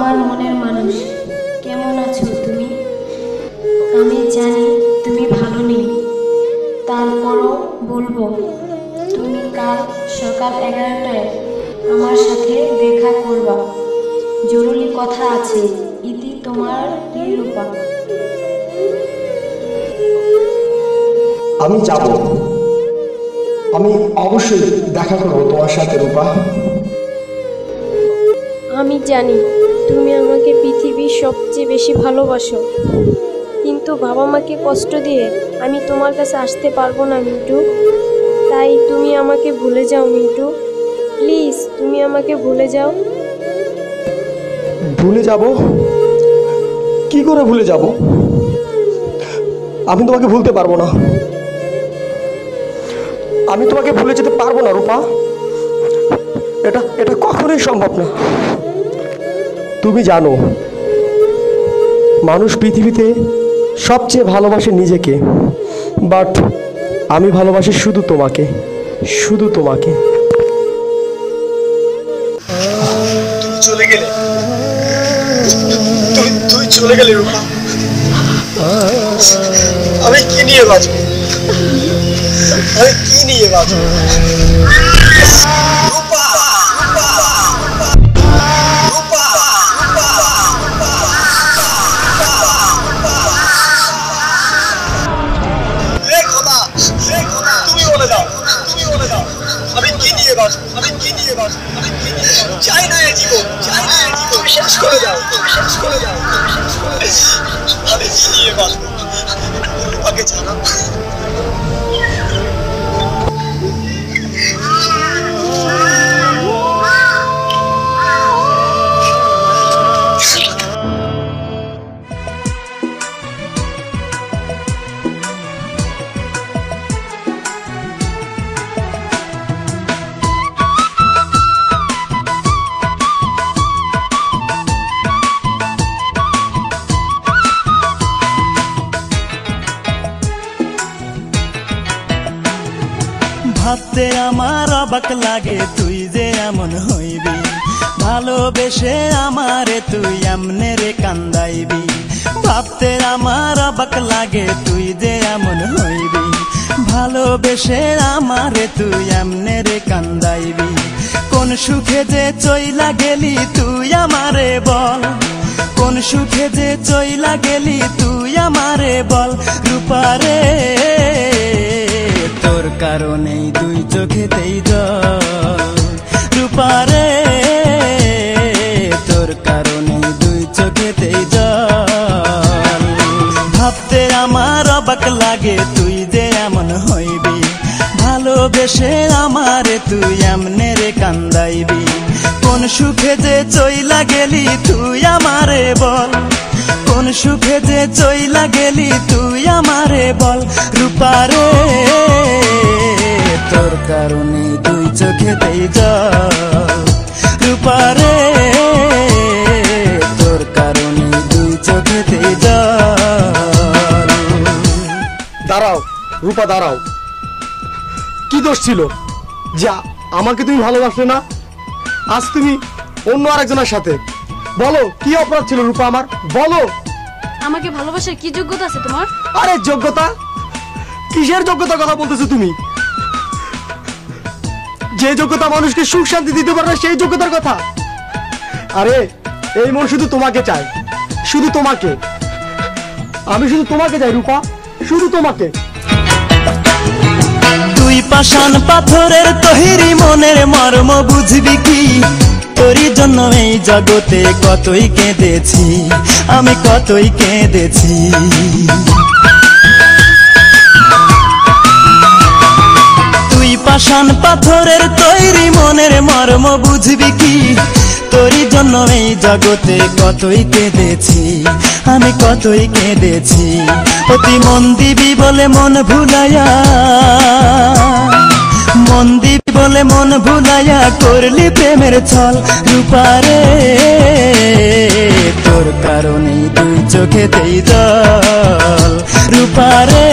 আমার মনের মানুষ, কেমন আছো তুমি? আমি জানি তুমি ভালো নেই, তারপরও বলবো, তুমি কাল সকাল 11টায় আমার সাথে দেখা করবা। জরুরি কথা আছে। ইতি, তোমার প্রিয় রূপা। আমি যাব, আমি অবশ্যই দেখা করবো তোমার সাথে রূপা। আমি জানি তুমি আমাকে পৃথিবীর সবচেয়ে বেশি ভালোবাসো, কিন্তু বাবা মাকে কষ্ট দিয়ে আমি তোমার কাছে আসতে পারবো না মিন্টু। তাই তুমি আমাকে ভুলে যাও মিন্টু, প্লিজ তুমি আমাকে ভুলে যাও। ভুলে যাব? কি করে ভুলে যাব? আমি তোমাকে ভুলতে পারবো না, আমি তোমাকে ভুলে যেতে পারবো না রূপা। এটা এটা কখনোই সম্ভব না। তুমি জানো, মানুষ পৃথিবীতে সবচেয়ে ভালোবাসে নিজেকে, বাট আমি ভালোবাসি শুধু তোমাকে, শুধু তোমাকে। তুমি চলে গেলে, তুই চলে গেলে রূপা। আমি কি নিয়ে বাঁচবো? আমি কি নিয়ে বাঁচবো? আমি কি নিয়ে বাঁচবো? আমি কি নিয়ে বাঁচবো? আমি কি নিয়ে বাঁচবো? চাই না এ জীবন, চাই না এ জীবন। শেষ করে দাও, শেষ করে দাও, শেষ করে দাও। আমি কি নিয়ে বাঁচবো? রূপাকে জানা। ভাবতে আমার অবাক লাগে তুই যে এমন হইবি, ভালোবেসে আমারে তুই এমনে রে কান্দাইবি। ভাবতে আমার অবাক লাগে তুই যে এমন হইবি, ভালোবেসে আমারে তুই এমনে রে কান্দাইবি। কোন সুখে যে চইলা গেলি তুই আমারে বল, কোন সুখে যে চইলা গেলি তুই আমারে বল। রূপারে তোর কারণেই দুই চোখেতেই জল, রূপারে তোর কারণেই দুই চোখেতেই জল। ভাবতে আমার অবাক লাগে তুই যে এমন হইবি, ভালোবেসে আমারে তুই এমনে রে কান্দাইবি। কোন সুখে যে চইলা গেলি তুই আমারে বল, কোন সুখে যে চইলা গেলি তুই আমারে বল। রূপারে তোর কারণে দুই চোখেতেই জল, রূপারে তোর কারণে দুই চোখেতেই জল। দাঁড়াও রূপা, দাঁড়াও। কি দোষ ছিল যা আমাকে তুমি ভালোবাসলে না? আজ তুমি অন্য আরেকজনের সাথে। বলো কি অপরাধ ছিল রূপা আমার, বলো। আমাকে ভালোবাসার কি যোগ্যতা আছে তোমার? আরে যোগ্যতা? কিসের যোগ্যতার কথা বলতেছো তুমি? যে যোগ্যতা মানুষকে সুখ শান্তি দিতে পারে না, সেই যোগ্যতার কথা। আরে এই মন শুধু তোমাকে চাই, শুধু তোমাকে। আমি শুধু তোমাকে চাই রূপা, শুধু তোমাকে। তুই পাষাণ পাথরের তৈরি মনের মর্ম বুঝবি কি? তোরই জন্য এই জগতে কতই কেঁদেছি, আমি কতই কেঁদেছি। তুই পাষাণ পাথরের তৈরি মনের মর্ম বুঝবি কি? তোরই জন্য এই জগতে কতই কেঁদেছি, আমি কতই কেঁদেছি। অতি মন দিবি বলে মন ভুলাইয়া, মন দিবি বলে মন ভুলাইয়া করলি প্রেমের ছল। রূপারে তোর কারণেই দুই চোখেতেই জল, রূপারে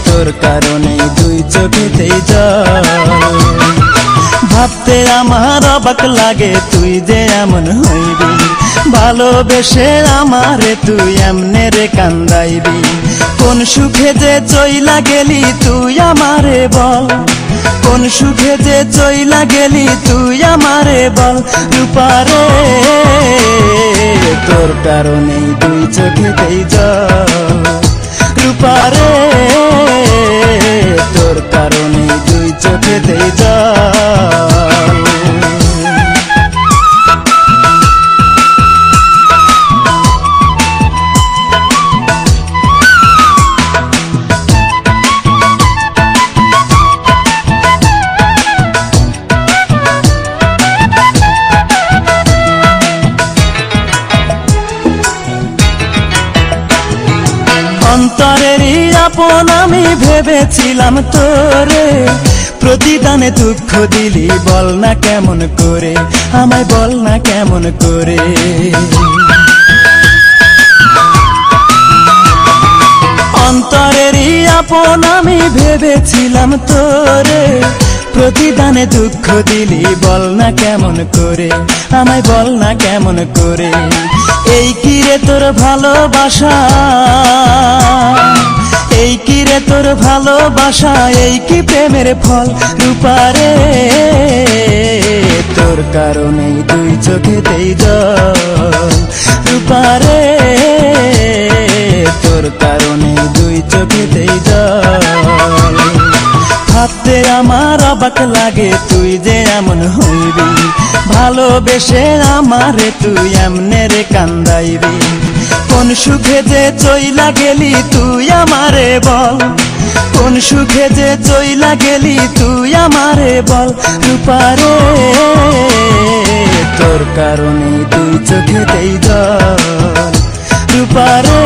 তোর কারণেই দুই চোখেতেই জল। ভাবতে আমার অবাক লাগে তুই যে এমন হইবি, ভালোবেসে আমারে তুই এমনে রে কান্দাইবি। কোন সুখে যে চইলা গেলি তুই আমারে বল, কোন সুখে যে চইলা গেলি তুই আমারে বল। রূপারে তোর কারণেই দুই চোখেতেই জল, রূপারে তোর কারণেই দুই চোখেতেই জল। অন্তরেরই আপন আমি ভেবেছিলাম তোরে, প্রতিদানে দুঃখ দিলি বল না কেমন করে, আমায় বল না কেমন করে। অন্তরেরই আপন আমি ভেবেছিলাম তোরে, প্রতিদানে দুঃখ দিলি বল না কেমন করে, আমায় বল না কেমন করে। এই কি রে তোর ভালোবাসা, এই কি রে তোর ভালোবাসা, এই কি প্রেমের ফল। রূপারে তোর কারণেই দুই চোখেতেই জল, রূপারে তোর কারণেই দুই চোখেতেই জল। ভাবতে আমার অবাক লাগে তুই যে এমন হইবি, ভালোবেসে আমারে তুই এমনে রে কান্দাইবি। কোন সুখে যে চইলা গেলি তুই আমারে বল, কোন সুখে যে চইলা গেলি তুই আমারে বল। রূপারে তোর কারণে দুই চোখেতেই জল, রূপারে